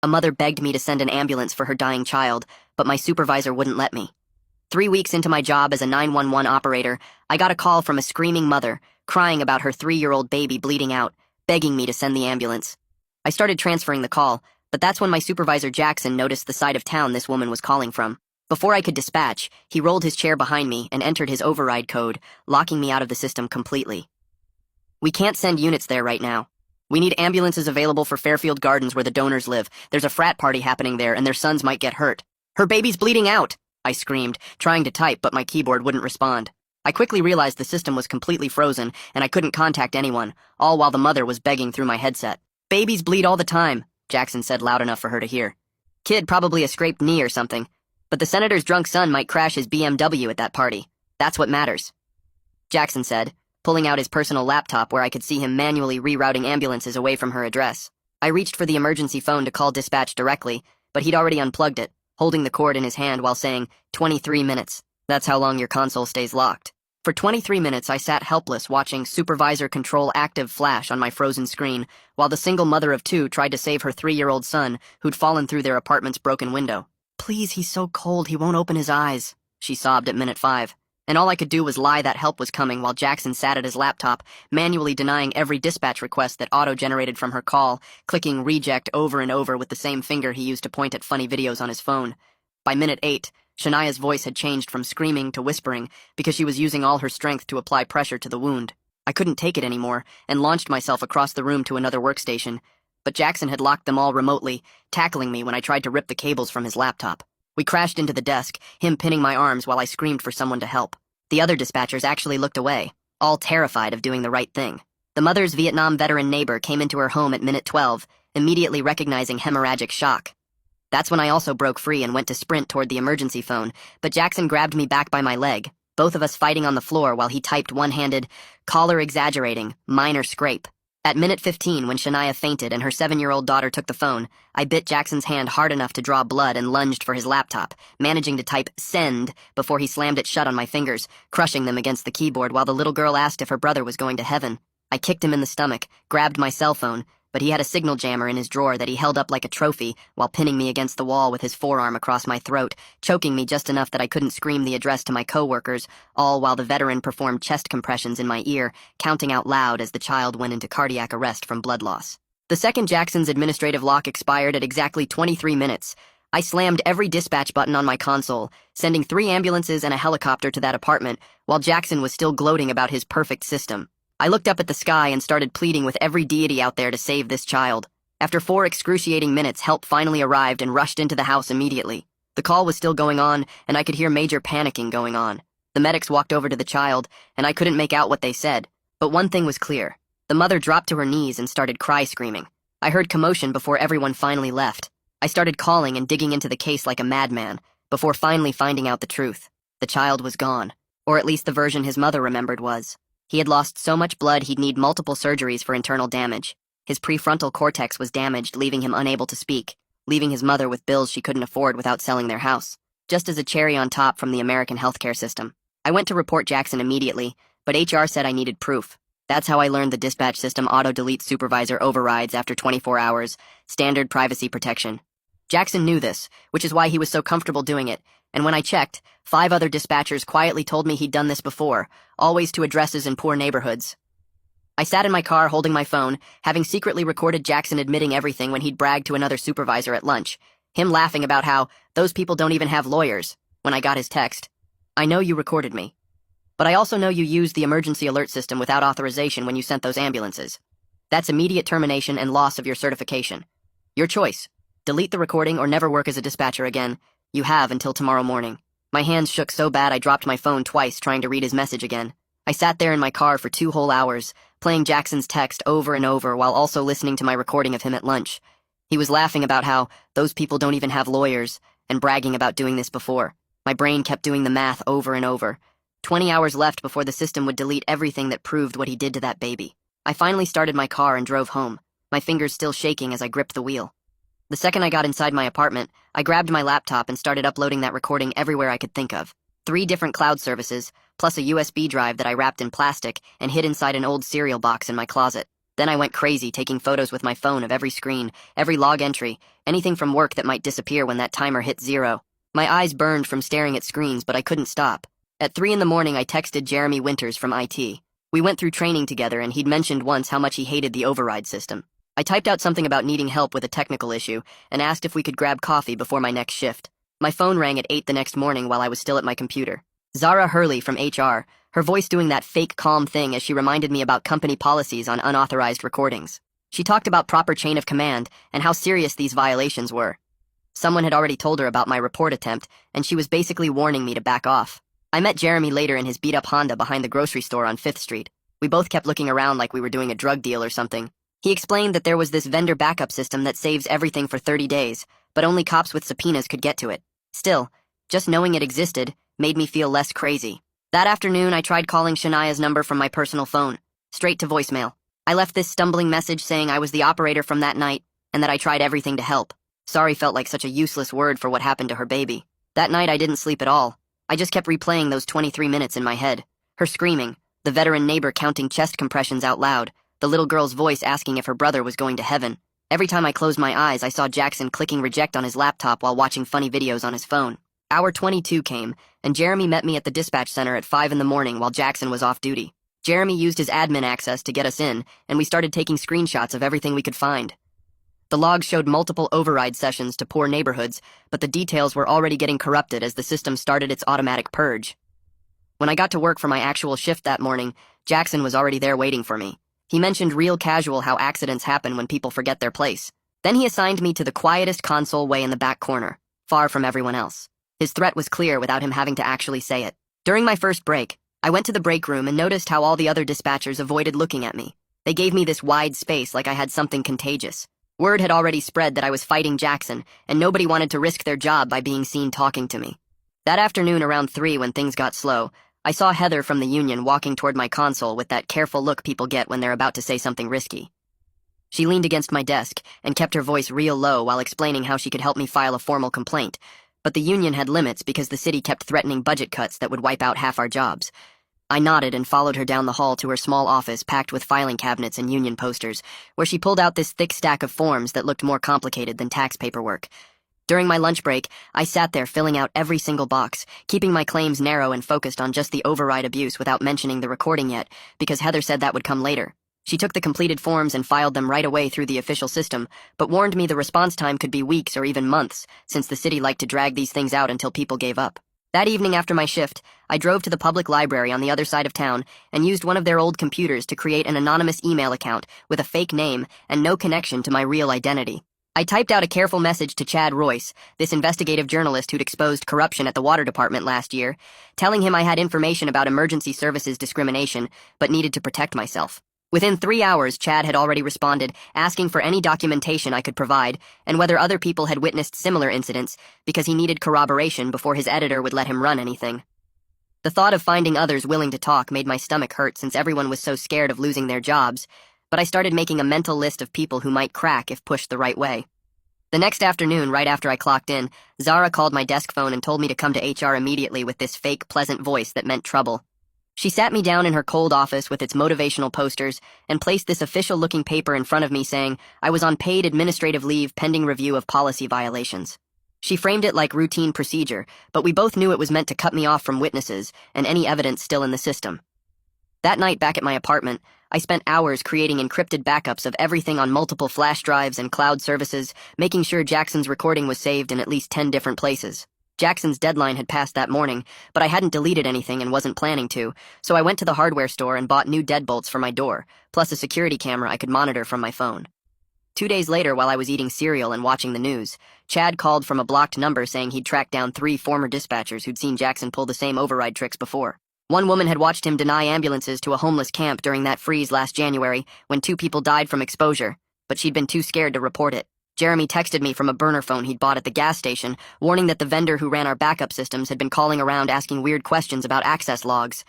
A mother begged me to send an ambulance for her dying child, but my supervisor wouldn't let me. 3 weeks into my job as a 911 operator, I got a call from a screaming mother, crying about her 3-year-old baby bleeding out, begging me to send the ambulance. I started transferring the call, but that's when my supervisor Jackson noticed the side of town this woman was calling from. Before I could dispatch, he rolled his chair behind me and entered his override code, locking me out of the system completely. "We can't send units there right now. We need ambulances available for Fairfield Gardens where the donors live. There's a frat party happening there and their sons might get hurt." "Her baby's bleeding out!" I screamed, trying to type but my keyboard wouldn't respond. I quickly realized the system was completely frozen and I couldn't contact anyone, all while the mother was begging through my headset. "Babies bleed all the time," Jackson said loud enough for her to hear. "Kid probably a scraped knee or something. But the senator's drunk son might crash his BMW at that party. That's what matters," Jackson said, pulling out his personal laptop where I could see him manually rerouting ambulances away from her address. I reached for the emergency phone to call dispatch directly, but he'd already unplugged it, holding the cord in his hand while saying, 23 minutes. That's how long your console stays locked. For 23 minutes, I sat helpless watching Supervisor Control Active flash on my frozen screen, while the single mother of two tried to save her 3-year-old son who'd fallen through their apartment's broken window. "Please, he's so cold he won't open his eyes," she sobbed at minute 5. And all I could do was lie that help was coming while Jackson sat at his laptop, manually denying every dispatch request that auto-generated from her call, clicking reject over and over with the same finger he used to point at funny videos on his phone. By minute 8, Shania's voice had changed from screaming to whispering because she was using all her strength to apply pressure to the wound. I couldn't take it anymore and launched myself across the room to another workstation, but Jackson had locked them all remotely, tackling me when I tried to rip the cables from his laptop. We crashed into the desk, him pinning my arms while I screamed for someone to help. The other dispatchers actually looked away, all terrified of doing the right thing. The mother's Vietnam veteran neighbor came into her home at minute 12, immediately recognizing hemorrhagic shock. That's when I also broke free and went to sprint toward the emergency phone, but Jackson grabbed me back by my leg, both of us fighting on the floor while he typed one-handed, "Caller exaggerating, minor scrape." At minute 15, when Shania fainted and her 7-year-old daughter took the phone, I bit Jackson's hand hard enough to draw blood and lunged for his laptop, managing to type "send" before he slammed it shut on my fingers, crushing them against the keyboard while the little girl asked if her brother was going to heaven. I kicked him in the stomach, grabbed my cell phone, but he had a signal jammer in his drawer that he held up like a trophy while pinning me against the wall with his forearm across my throat, choking me just enough that I couldn't scream the address to my coworkers, all while the veteran performed chest compressions in my ear, counting out loud as the child went into cardiac arrest from blood loss. The second Jackson's administrative lock expired at exactly 23 minutes. I slammed every dispatch button on my console, sending 3 ambulances and a helicopter to that apartment, while Jackson was still gloating about his perfect system. I looked up at the sky and started pleading with every deity out there to save this child. After 4 excruciating minutes, help finally arrived and rushed into the house immediately. The call was still going on, and I could hear major panicking going on. The medics walked over to the child, and I couldn't make out what they said. But one thing was clear. The mother dropped to her knees and started cry-screaming. I heard commotion before everyone finally left. I started calling and digging into the case like a madman, before finally finding out the truth. The child was gone, or at least the version his mother remembered was. He had lost so much blood he'd need multiple surgeries for internal damage. His prefrontal cortex was damaged, leaving him unable to speak, leaving his mother with bills she couldn't afford without selling their house. Just as a cherry on top from the American healthcare system. I went to report Jackson immediately, but HR said I needed proof. That's how I learned the dispatch system auto-delete supervisor overrides after 24 hours, standard privacy protection. Jackson knew this, which is why he was so comfortable doing it, and when I checked, 5 other dispatchers quietly told me he'd done this before, always to addresses in poor neighborhoods. I sat in my car holding my phone, having secretly recorded Jackson admitting everything when he'd bragged to another supervisor at lunch, him laughing about how those people don't even have lawyers, when I got his text. "I know you recorded me, but I also know you used the emergency alert system without authorization when you sent those ambulances. That's immediate termination and loss of your certification. Your choice. Delete the recording or never work as a dispatcher again. You have until tomorrow morning." My hands shook so bad I dropped my phone twice trying to read his message again. I sat there in my car for 2 whole hours, playing Jackson's text over and over while also listening to my recording of him at lunch. He was laughing about how those people don't even have lawyers, and bragging about doing this before. My brain kept doing the math over and over. 20 hours left before the system would delete everything that proved what he did to that baby. I finally started my car and drove home, my fingers still shaking as I gripped the wheel. The second I got inside my apartment, I grabbed my laptop and started uploading that recording everywhere I could think of. 3 different cloud services, plus a USB drive that I wrapped in plastic and hid inside an old cereal box in my closet. Then I went crazy, taking photos with my phone of every screen, every log entry, anything from work that might disappear when that timer hit 0. My eyes burned from staring at screens, but I couldn't stop. At 3 in the morning, I texted Jeremy Winters from IT. We went through training together, and he'd mentioned once how much he hated the override system. I typed out something about needing help with a technical issue and asked if we could grab coffee before my next shift. My phone rang at 8 the next morning while I was still at my computer. Zara Hurley from HR, her voice doing that fake calm thing as she reminded me about company policies on unauthorized recordings. She talked about proper chain of command and how serious these violations were. Someone had already told her about my report attempt, and she was basically warning me to back off. I met Jeremy later in his beat-up Honda behind the grocery store on 5th Street. We both kept looking around like we were doing a drug deal or something. He explained that there was this vendor backup system that saves everything for 30 days, but only cops with subpoenas could get to it. Still, just knowing it existed made me feel less crazy. That afternoon, I tried calling Shania's number from my personal phone, straight to voicemail. I left this stumbling message saying I was the operator from that night and that I tried everything to help. Sorry felt like such a useless word for what happened to her baby. That night, I didn't sleep at all. I just kept replaying those 23 minutes in my head. Her screaming, the veteran neighbor counting chest compressions out loud, the little girl's voice asking if her brother was going to heaven. Every time I closed my eyes, I saw Jackson clicking reject on his laptop while watching funny videos on his phone. Hour 22 came, and Jeremy met me at the dispatch center at 5 in the morning while Jackson was off duty. Jeremy used his admin access to get us in, and we started taking screenshots of everything we could find. The logs showed multiple override sessions to poor neighborhoods, but the details were already getting corrupted as the system started its automatic purge. When I got to work for my actual shift that morning, Jackson was already there waiting for me. He mentioned real casual how accidents happen when people forget their place. Then he assigned me to the quietest console way in the back corner, far from everyone else. His threat was clear without him having to actually say it. During my first break, I went to the break room and noticed how all the other dispatchers avoided looking at me. They gave me this wide space like I had something contagious. Word had already spread that I was fighting Jackson, and nobody wanted to risk their job by being seen talking to me. That afternoon around 3 when things got slow, I saw Heather from the union walking toward my console with that careful look people get when they're about to say something risky. She leaned against my desk and kept her voice real low while explaining how she could help me file a formal complaint, but the union had limits because the city kept threatening budget cuts that would wipe out half our jobs. I nodded and followed her down the hall to her small office packed with filing cabinets and union posters, where she pulled out this thick stack of forms that looked more complicated than tax paperwork. During my lunch break, I sat there filling out every single box, keeping my claims narrow and focused on just the override abuse without mentioning the recording yet, because Heather said that would come later. She took the completed forms and filed them right away through the official system, but warned me the response time could be weeks or even months, since the city liked to drag these things out until people gave up. That evening after my shift, I drove to the public library on the other side of town and used one of their old computers to create an anonymous email account with a fake name and no connection to my real identity. I typed out a careful message to Chad Royce, this investigative journalist who'd exposed corruption at the water department last year, telling him I had information about emergency services discrimination, but needed to protect myself. Within 3 hours, Chad had already responded, asking for any documentation I could provide, and whether other people had witnessed similar incidents, because he needed corroboration before his editor would let him run anything. The thought of finding others willing to talk made my stomach hurt since everyone was so scared of losing their jobs, but I started making a mental list of people who might crack if pushed the right way. The next afternoon, right after I clocked in, Zara called my desk phone and told me to come to HR immediately with this fake, pleasant voice that meant trouble. She sat me down in her cold office with its motivational posters and placed this official-looking paper in front of me saying I was on paid administrative leave pending review of policy violations. She framed it like routine procedure, but we both knew it was meant to cut me off from witnesses and any evidence still in the system. That night back at my apartment, I spent hours creating encrypted backups of everything on multiple flash drives and cloud services, making sure Jackson's recording was saved in at least 10 different places. Jackson's deadline had passed that morning, but I hadn't deleted anything and wasn't planning to, so I went to the hardware store and bought new deadbolts for my door, plus a security camera I could monitor from my phone. 2 days later, while I was eating cereal and watching the news, Chad called from a blocked number saying he'd tracked down 3 former dispatchers who'd seen Jackson pull the same override tricks before. One woman had watched him deny ambulances to a homeless camp during that freeze last January when 2 people died from exposure, but she'd been too scared to report it. Jeremy texted me from a burner phone he'd bought at the gas station, warning that the vendor who ran our backup systems had been calling around asking weird questions about access logs.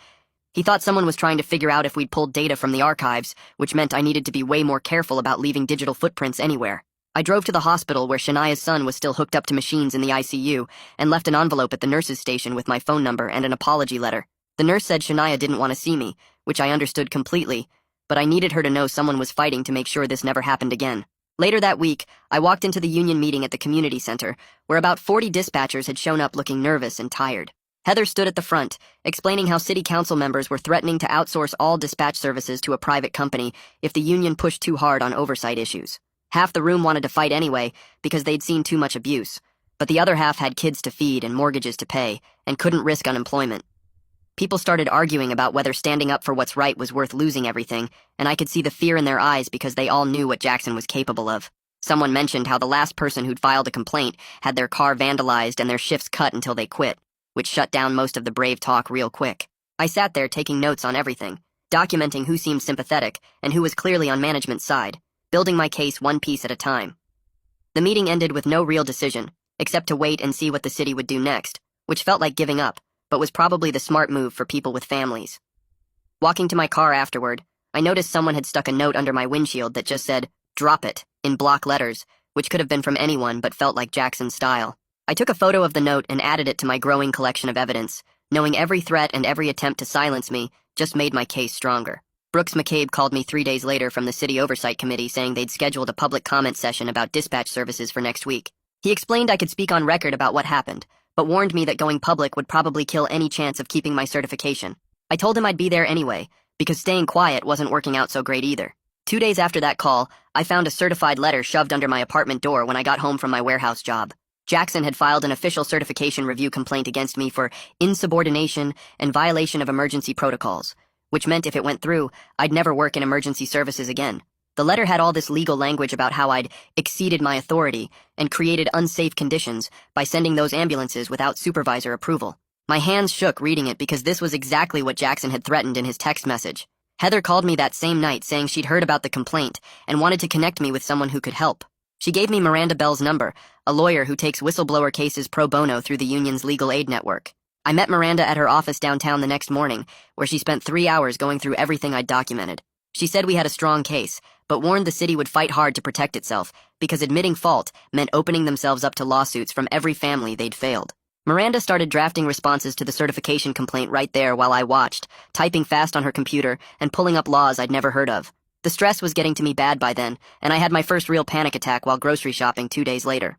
He thought someone was trying to figure out if we'd pulled data from the archives, which meant I needed to be way more careful about leaving digital footprints anywhere. I drove to the hospital where Shania's son was still hooked up to machines in the ICU and left an envelope at the nurse's station with my phone number and an apology letter. The nurse said Shania didn't want to see me, which I understood completely, but I needed her to know someone was fighting to make sure this never happened again. Later that week, I walked into the union meeting at the community center, where about 40 dispatchers had shown up looking nervous and tired. Heather stood at the front, explaining how city council members were threatening to outsource all dispatch services to a private company if the union pushed too hard on oversight issues. Half the room wanted to fight anyway, because they'd seen too much abuse, but the other half had kids to feed and mortgages to pay, and couldn't risk unemployment. People started arguing about whether standing up for what's right was worth losing everything, and I could see the fear in their eyes because they all knew what Jackson was capable of. Someone mentioned how the last person who'd filed a complaint had their car vandalized and their shifts cut until they quit, which shut down most of the brave talk real quick. I sat there taking notes on everything, documenting who seemed sympathetic and who was clearly on management's side, building my case one piece at a time. The meeting ended with no real decision, except to wait and see what the city would do next, which felt like giving up, but was probably the smart move for people with families. Walking to my car afterward, I noticed someone had stuck a note under my windshield that just said, "Drop it," in block letters, which could have been from anyone but felt like Jackson's style. I took a photo of the note and added it to my growing collection of evidence, knowing every threat and every attempt to silence me just made my case stronger. Brooks McCabe called me 3 days later from the City Oversight Committee saying they'd scheduled a public comment session about dispatch services for next week. He explained I could speak on record about what happened, but warned me that going public would probably kill any chance of keeping my certification. I told him I'd be there anyway, because staying quiet wasn't working out so great either. 2 days after that call, I found a certified letter shoved under my apartment door when I got home from my warehouse job. Jackson had filed an official certification review complaint against me for insubordination and violation of emergency protocols, which meant if it went through, I'd never work in emergency services again. The letter had all this legal language about how I'd exceeded my authority and created unsafe conditions by sending those ambulances without supervisor approval. My hands shook reading it because this was exactly what Jackson had threatened in his text message. Heather called me that same night saying she'd heard about the complaint and wanted to connect me with someone who could help. She gave me Miranda Bell's number, a lawyer who takes whistleblower cases pro bono through the union's legal aid network. I met Miranda at her office downtown the next morning, where she spent 3 hours going through everything I'd documented. She said we had a strong case, but warned the city would fight hard to protect itself, because admitting fault meant opening themselves up to lawsuits from every family they'd failed. Miranda started drafting responses to the certification complaint right there while I watched, typing fast on her computer and pulling up laws I'd never heard of. The stress was getting to me bad by then, and I had my first real panic attack while grocery shopping 2 days later.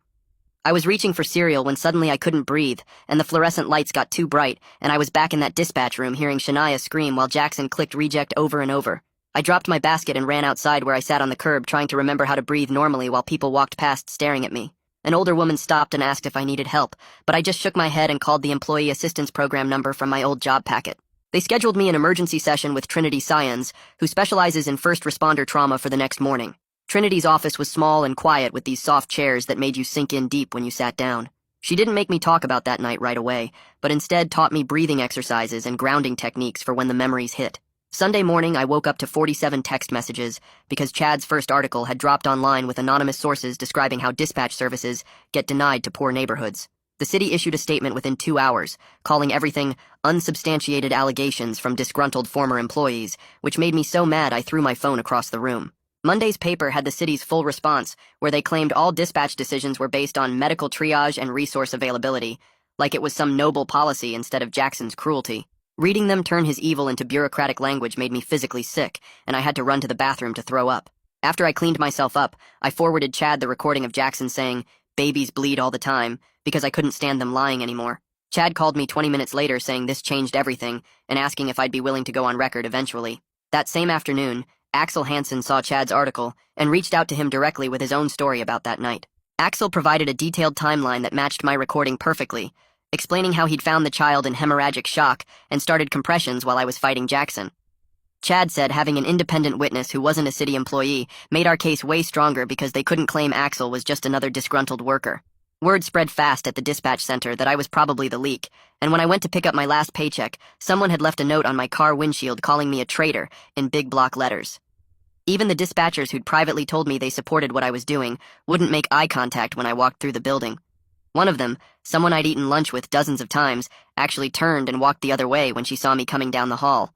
I was reaching for cereal when suddenly I couldn't breathe, and the fluorescent lights got too bright, and I was back in that dispatch room hearing Shania scream while Jackson clicked reject over and over. I dropped my basket and ran outside where I sat on the curb trying to remember how to breathe normally while people walked past staring at me. An older woman stopped and asked if I needed help, but I just shook my head and called the Employee Assistance Program number from my old job packet. They scheduled me an emergency session with Trinity Scions, who specializes in first responder trauma, for the next morning. Trinity's office was small and quiet with these soft chairs that made you sink in deep when you sat down. She didn't make me talk about that night right away, but instead taught me breathing exercises and grounding techniques for when the memories hit. Sunday morning, I woke up to 47 text messages because Chad's first article had dropped online with anonymous sources describing how dispatch services get denied to poor neighborhoods. The city issued a statement within 2 hours, calling everything unsubstantiated allegations from disgruntled former employees, which made me so mad I threw my phone across the room. Monday's paper had the city's full response, where they claimed all dispatch decisions were based on medical triage and resource availability, like it was some noble policy instead of Jackson's cruelty. Reading them turn his evil into bureaucratic language made me physically sick, and I had to run to the bathroom to throw up. After I cleaned myself up, I forwarded Chad the recording of Jackson saying, "Babies bleed all the time," because I couldn't stand them lying anymore. Chad called me 20 minutes later saying this changed everything and asking if I'd be willing to go on record eventually. That same afternoon, Axel Hansen saw Chad's article and reached out to him directly with his own story about that night. Axel provided a detailed timeline that matched my recording perfectly, explaining how he'd found the child in hemorrhagic shock and started compressions while I was fighting Jackson. Chad said having an independent witness who wasn't a city employee made our case way stronger because they couldn't claim Axel was just another disgruntled worker. Word spread fast at the dispatch center that I was probably the leak, and when I went to pick up my last paycheck, someone had left a note on my car windshield calling me a traitor in big block letters. Even the dispatchers who'd privately told me they supported what I was doing wouldn't make eye contact when I walked through the building. One of them, someone I'd eaten lunch with dozens of times, actually turned and walked the other way when she saw me coming down the hall.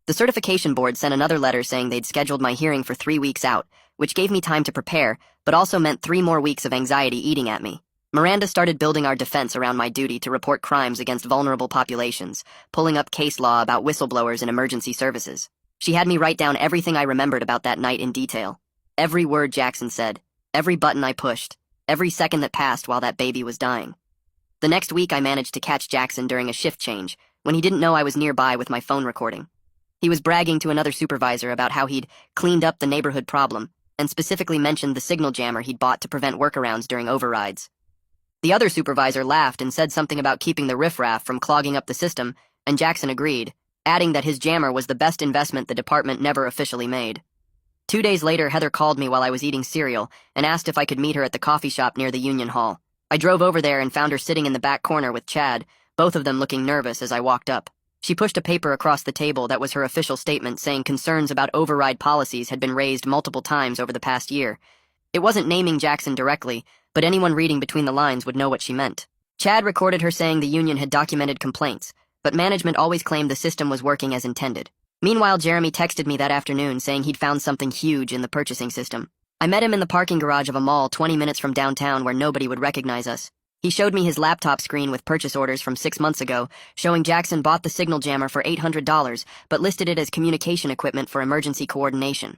The certification board sent another letter saying they'd scheduled my hearing for 3 weeks out, which gave me time to prepare, but also meant 3 more weeks of anxiety eating at me. Miranda started building our defense around my duty to report crimes against vulnerable populations, pulling up case law about whistleblowers in emergency services. She had me write down everything I remembered about that night in detail. Every word Jackson said, every button I pushed, every second that passed while that baby was dying. The next week I managed to catch Jackson during a shift change, when he didn't know I was nearby with my phone recording. He was bragging to another supervisor about how he'd cleaned up the neighborhood problem, and specifically mentioned the signal jammer he'd bought to prevent workarounds during overrides. The other supervisor laughed and said something about keeping the riffraff from clogging up the system, and Jackson agreed, adding that his jammer was the best investment the department never officially made. 2 days later, Heather called me while I was eating cereal and asked if I could meet her at the coffee shop near the Union Hall. I drove over there and found her sitting in the back corner with Chad, both of them looking nervous as I walked up. She pushed a paper across the table that was her official statement saying concerns about override policies had been raised multiple times over the past year. It wasn't naming Jackson directly, but anyone reading between the lines would know what she meant. Chad recorded her saying the union had documented complaints, but management always claimed the system was working as intended. Meanwhile, Jeremy texted me that afternoon saying he'd found something huge in the purchasing system. I met him in the parking garage of a mall 20 minutes from downtown where nobody would recognize us. He showed me his laptop screen with purchase orders from 6 months ago, showing Jackson bought the signal jammer for $800, but listed it as communication equipment for emergency coordination.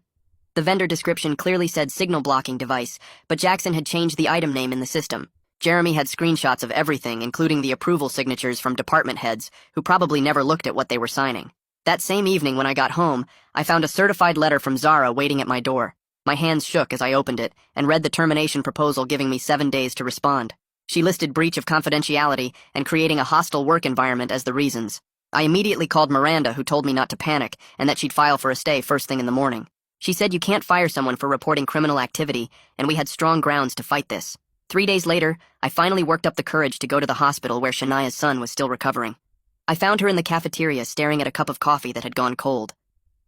The vendor description clearly said signal blocking device, but Jackson had changed the item name in the system. Jeremy had screenshots of everything, including the approval signatures from department heads, who probably never looked at what they were signing. That same evening when I got home, I found a certified letter from Zara waiting at my door. My hands shook as I opened it and read the termination proposal giving me 7 days to respond. She listed breach of confidentiality and creating a hostile work environment as the reasons. I immediately called Miranda, who told me not to panic and that she'd file for a stay first thing in the morning. She said you can't fire someone for reporting criminal activity, and we had strong grounds to fight this. 3 days later, I finally worked up the courage to go to the hospital where Shania's son was still recovering. I found her in the cafeteria staring at a cup of coffee that had gone cold.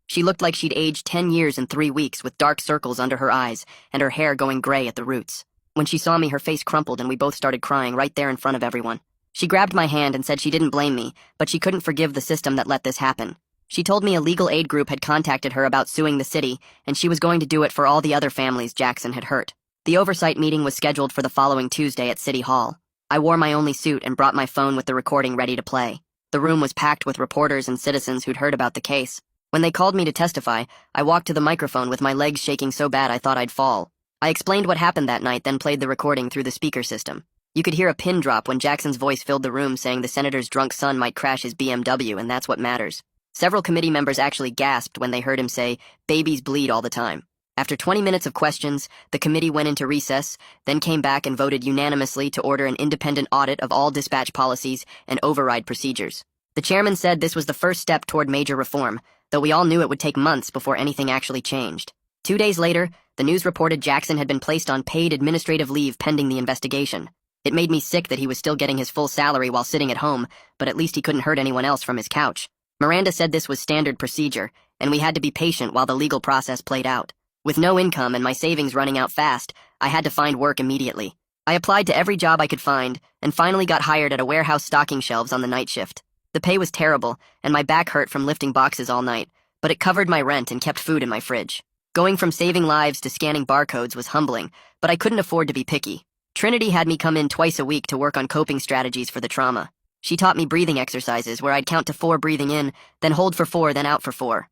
She looked like she'd aged 10 years in 3 weeks with dark circles under her eyes and her hair going gray at the roots. When she saw me, her face crumpled and we both started crying right there in front of everyone. She grabbed my hand and said she didn't blame me, but she couldn't forgive the system that let this happen. She told me a legal aid group had contacted her about suing the city, and she was going to do it for all the other families Jackson had hurt. The oversight meeting was scheduled for the following Tuesday at City Hall. I wore my only suit and brought my phone with the recording ready to play. The room was packed with reporters and citizens who'd heard about the case. When they called me to testify, I walked to the microphone with my legs shaking so bad I thought I'd fall. I explained what happened that night, then played the recording through the speaker system. You could hear a pin drop when Jackson's voice filled the room saying the senator's drunk son might crash his BMW and that's what matters. Several committee members actually gasped when they heard him say, "Babies bleed all the time." After 20 minutes of questions, the committee went into recess, then came back and voted unanimously to order an independent audit of all dispatch policies and override procedures. The chairman said this was the first step toward major reform, though we all knew it would take months before anything actually changed. 2 days later, the news reported Jackson had been placed on paid administrative leave pending the investigation. It made me sick that he was still getting his full salary while sitting at home, but at least he couldn't hurt anyone else from his couch. Miranda said this was standard procedure, and we had to be patient while the legal process played out. With no income and my savings running out fast, I had to find work immediately. I applied to every job I could find, and finally got hired at a warehouse stocking shelves on the night shift. The pay was terrible, and my back hurt from lifting boxes all night, but it covered my rent and kept food in my fridge. Going from saving lives to scanning barcodes was humbling, but I couldn't afford to be picky. Trinity had me come in twice a week to work on coping strategies for the trauma. She taught me breathing exercises where I'd count to 4 breathing in, then hold for 4, then out for 4.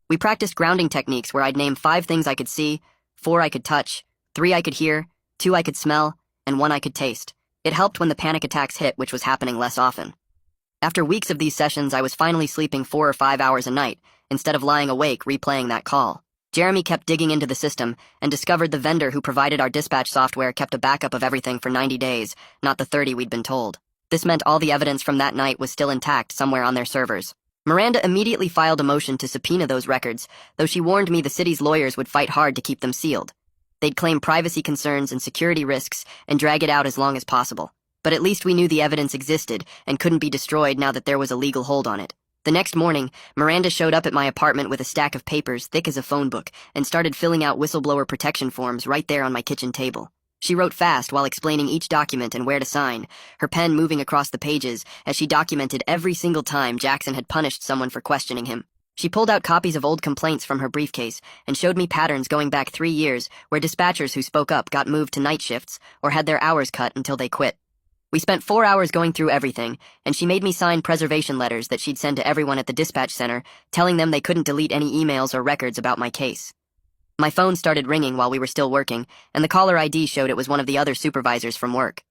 We practiced grounding techniques where I'd name 5 things I could see, 4 I could touch, 3 I could hear, 2 I could smell, and 1 I could taste. It helped when the panic attacks hit, which was happening less often. After weeks of these sessions, I was finally sleeping 4 or 5 hours a night, instead of lying awake replaying that call. Jeremy kept digging into the system and discovered the vendor who provided our dispatch software kept a backup of everything for 90 days, not the 30 we'd been told. This meant all the evidence from that night was still intact somewhere on their servers. Miranda immediately filed a motion to subpoena those records, though she warned me the city's lawyers would fight hard to keep them sealed. They'd claim privacy concerns and security risks and drag it out as long as possible. But at least we knew the evidence existed and couldn't be destroyed now that there was a legal hold on it. The next morning, Miranda showed up at my apartment with a stack of papers thick as a phone book and started filling out whistleblower protection forms right there on my kitchen table. She wrote fast while explaining each document and where to sign, her pen moving across the pages as she documented every single time Jackson had punished someone for questioning him. She pulled out copies of old complaints from her briefcase and showed me patterns going back 3 years where dispatchers who spoke up got moved to night shifts or had their hours cut until they quit. We spent 4 hours going through everything, and she made me sign preservation letters that she'd send to everyone at the dispatch center, telling them they couldn't delete any emails or records about my case. My phone started ringing while we were still working, and the caller ID showed it was one of the other supervisors from work.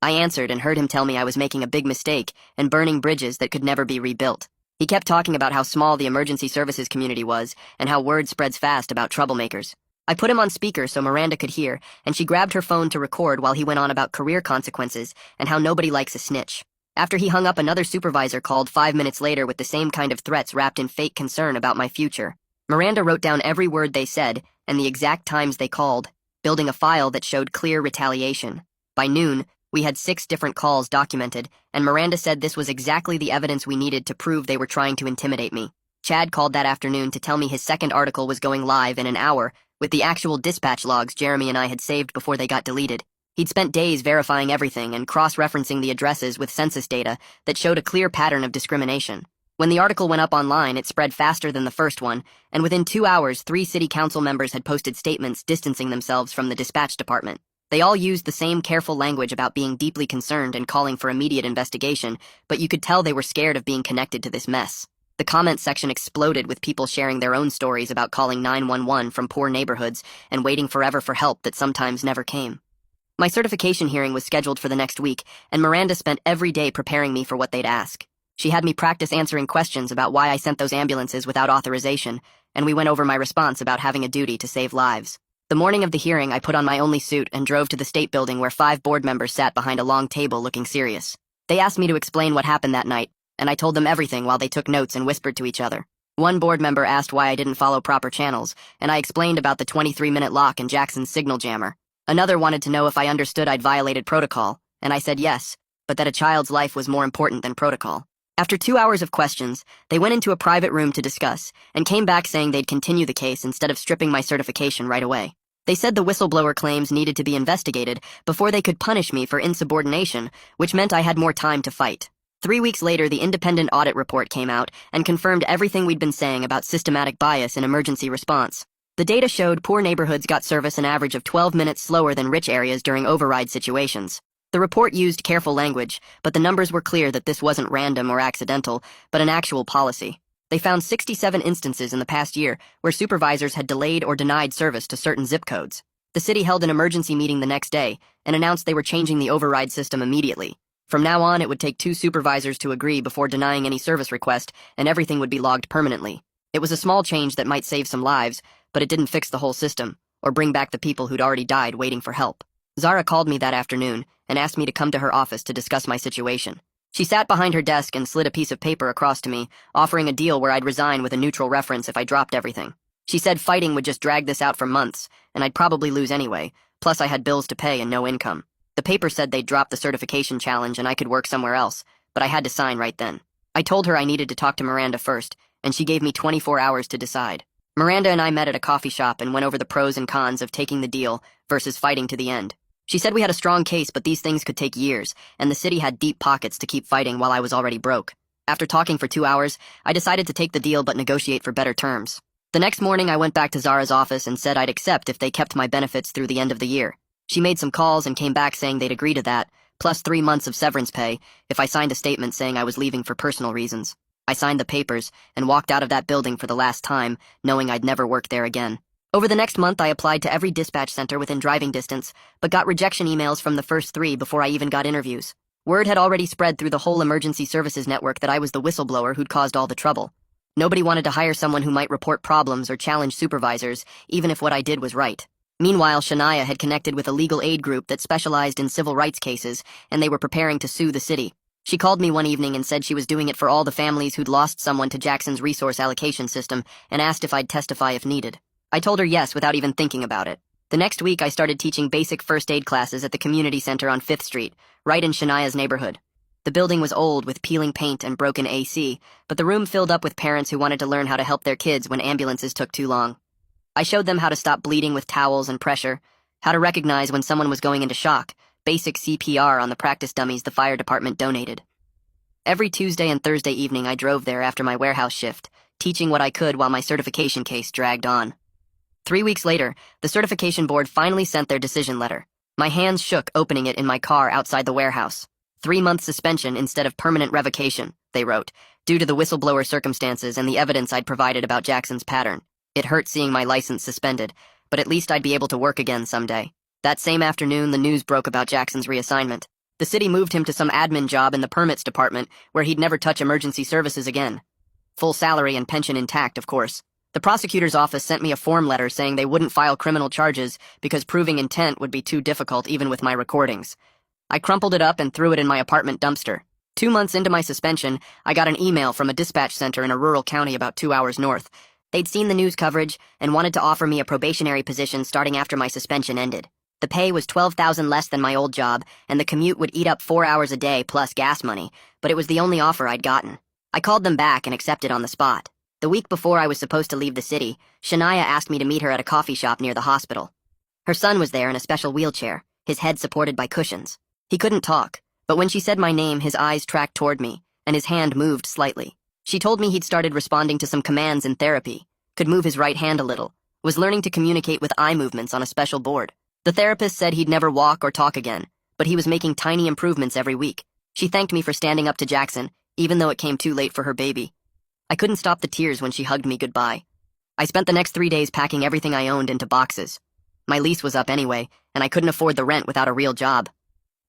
I answered and heard him tell me I was making a big mistake and burning bridges that could never be rebuilt. He kept talking about how small the emergency services community was and how word spreads fast about troublemakers. I put him on speaker so Miranda could hear, and she grabbed her phone to record while he went on about career consequences and how nobody likes a snitch. After he hung up, another supervisor called 5 minutes later with the same kind of threats wrapped in fake concern about my future. Miranda wrote down every word they said and the exact times they called, building a file that showed clear retaliation. By noon, we had 6 different calls documented, and Miranda said this was exactly the evidence we needed to prove they were trying to intimidate me. Chad called that afternoon to tell me his second article was going live in an hour, with the actual dispatch logs Jeremy and I had saved before they got deleted. He'd spent days verifying everything and cross-referencing the addresses with census data that showed a clear pattern of discrimination. When the article went up online, it spread faster than the first one, and within 2 hours, 3 city council members had posted statements distancing themselves from the dispatch department. They all used the same careful language about being deeply concerned and calling for immediate investigation, but you could tell they were scared of being connected to this mess. The comment section exploded with people sharing their own stories about calling 911 from poor neighborhoods and waiting forever for help that sometimes never came. My certification hearing was scheduled for the next week, and Miranda spent every day preparing me for what they'd ask. She had me practice answering questions about why I sent those ambulances without authorization, and we went over my response about having a duty to save lives. The morning of the hearing, I put on my only suit and drove to the state building where 5 board members sat behind a long table looking serious. They asked me to explain what happened that night, and I told them everything while they took notes and whispered to each other. One board member asked why I didn't follow proper channels, and I explained about the 23-minute lock in Jackson's signal jammer. Another wanted to know if I understood I'd violated protocol, and I said yes, but that a child's life was more important than protocol. After 2 hours of questions, they went into a private room to discuss, and came back saying they'd continue the case instead of stripping my certification right away. They said the whistleblower claims needed to be investigated before they could punish me for insubordination, which meant I had more time to fight. 3 weeks later, the independent audit report came out and confirmed everything we'd been saying about systematic bias in emergency response. The data showed poor neighborhoods got service an average of 12 minutes slower than rich areas during override situations. The report used careful language, but the numbers were clear that this wasn't random or accidental, but an actual policy. They found 67 instances in the past year where supervisors had delayed or denied service to certain zip codes. The city held an emergency meeting the next day and announced they were changing the override system immediately. From now on, it would take 2 supervisors to agree before denying any service request, and everything would be logged permanently. It was a small change that might save some lives, but it didn't fix the whole system, or bring back the people who'd already died waiting for help. Zara called me that afternoon and asked me to come to her office to discuss my situation. She sat behind her desk and slid a piece of paper across to me, offering a deal where I'd resign with a neutral reference if I dropped everything. She said fighting would just drag this out for months, and I'd probably lose anyway, plus I had bills to pay and no income. The paper said they'd drop the certification challenge and I could work somewhere else, but I had to sign right then. I told her I needed to talk to Miranda first, and she gave me 24 hours to decide. Miranda and I met at a coffee shop and went over the pros and cons of taking the deal versus fighting to the end. She said we had a strong case, but these things could take years, and the city had deep pockets to keep fighting while I was already broke. After talking for 2 hours, I decided to take the deal but negotiate for better terms. The next morning, I went back to Zara's office and said I'd accept if they kept my benefits through the end of the year. She made some calls and came back saying they'd agree to that, plus 3 months of severance pay if I signed a statement saying I was leaving for personal reasons. I signed the papers and walked out of that building for the last time, knowing I'd never work there again. Over the next month, I applied to every dispatch center within driving distance, but got rejection emails from the first 3 before I even got interviews. Word had already spread through the whole emergency services network that I was the whistleblower who'd caused all the trouble. Nobody wanted to hire someone who might report problems or challenge supervisors, even if what I did was right. Meanwhile, Shania had connected with a legal aid group that specialized in civil rights cases, and they were preparing to sue the city. She called me one evening and said she was doing it for all the families who'd lost someone to Jackson's resource allocation system and asked if I'd testify if needed. I told her yes without even thinking about it. The next week, I started teaching basic first aid classes at the community center on 5th Street, right in Shania's neighborhood. The building was old with peeling paint and broken AC, but the room filled up with parents who wanted to learn how to help their kids when ambulances took too long. I showed them how to stop bleeding with towels and pressure, how to recognize when someone was going into shock, basic CPR on the practice dummies the fire department donated. Every Tuesday and Thursday evening, I drove there after my warehouse shift, teaching what I could while my certification case dragged on. 3 weeks later, the certification board finally sent their decision letter. My hands shook opening it in my car outside the warehouse. 3-month suspension instead of permanent revocation, they wrote, due to the whistleblower circumstances and the evidence I'd provided about Jackson's pattern. It hurt seeing my license suspended, but at least I'd be able to work again someday. That same afternoon, the news broke about Jackson's reassignment. The city moved him to some admin job in the permits department where he'd never touch emergency services again. Full salary and pension intact, of course. The prosecutor's office sent me a form letter saying they wouldn't file criminal charges because proving intent would be too difficult even with my recordings. I crumpled it up and threw it in my apartment dumpster. 2 months into my suspension, I got an email from a dispatch center in a rural county about 2 hours north. They'd seen the news coverage and wanted to offer me a probationary position starting after my suspension ended. The pay was $12,000 less than my old job, and the commute would eat up 4 hours a day plus gas money, but it was the only offer I'd gotten. I called them back and accepted on the spot. The week before I was supposed to leave the city, Shania asked me to meet her at a coffee shop near the hospital. Her son was there in a special wheelchair, his head supported by cushions. He couldn't talk, but when she said my name, his eyes tracked toward me, and his hand moved slightly. She told me he'd started responding to some commands in therapy, could move his right hand a little, was learning to communicate with eye movements on a special board. The therapist said he'd never walk or talk again, but he was making tiny improvements every week. She thanked me for standing up to Jackson, even though it came too late for her baby. I couldn't stop the tears when she hugged me goodbye. I spent the next 3 days packing everything I owned into boxes. My lease was up anyway, and I couldn't afford the rent without a real job.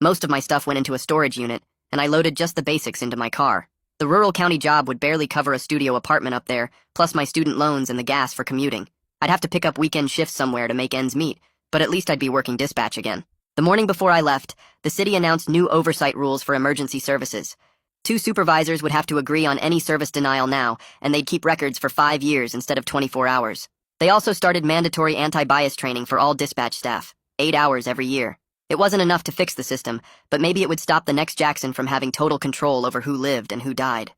Most of my stuff went into a storage unit, and I loaded just the basics into my car. The rural county job would barely cover a studio apartment up there, plus my student loans and the gas for commuting. I'd have to pick up weekend shifts somewhere to make ends meet, but at least I'd be working dispatch again. The morning before I left, the city announced new oversight rules for emergency services. 2 supervisors would have to agree on any service denial now, and they'd keep records for 5 years instead of 24 hours. They also started mandatory anti-bias training for all dispatch staff, 8 hours every year. It wasn't enough to fix the system, but maybe it would stop the next Jackson from having total control over who lived and who died.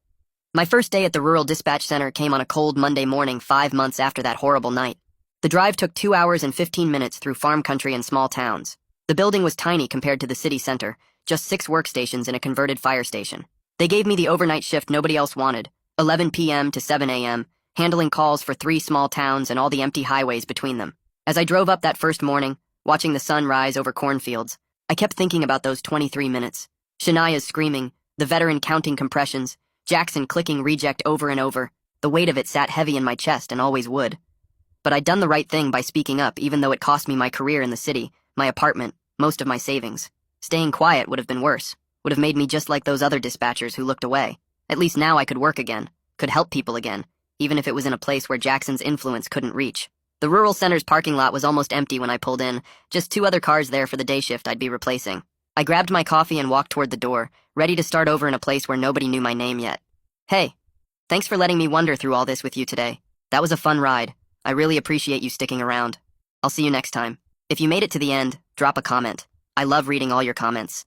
My first day at the rural dispatch center came on a cold Monday morning 5 months after that horrible night. The drive took 2 hours and 15 minutes through farm country and small towns. The building was tiny compared to the city center, just 6 workstations and a converted fire station. They gave me the overnight shift nobody else wanted, 11 p.m. to 7 a.m., handling calls for 3 small towns and all the empty highways between them. As I drove up that first morning, watching the sun rise over cornfields, I kept thinking about those 23 minutes. Shania's screaming, the veteran counting compressions, Jackson clicking reject over and over. The weight of it sat heavy in my chest and always would. But I'd done the right thing by speaking up, even though it cost me my career in the city, my apartment, most of my savings. Staying quiet would have been worse, would have made me just like those other dispatchers who looked away. At least now I could work again, could help people again, even if it was in a place where Jackson's influence couldn't reach. The rural center's parking lot was almost empty when I pulled in, just 2 other cars there for the day shift I'd be replacing. I grabbed my coffee and walked toward the door, ready to start over in a place where nobody knew my name yet. Hey, thanks for letting me wander through all this with you today. That was a fun ride. I really appreciate you sticking around. I'll see you next time. If you made it to the end, drop a comment. I love reading all your comments.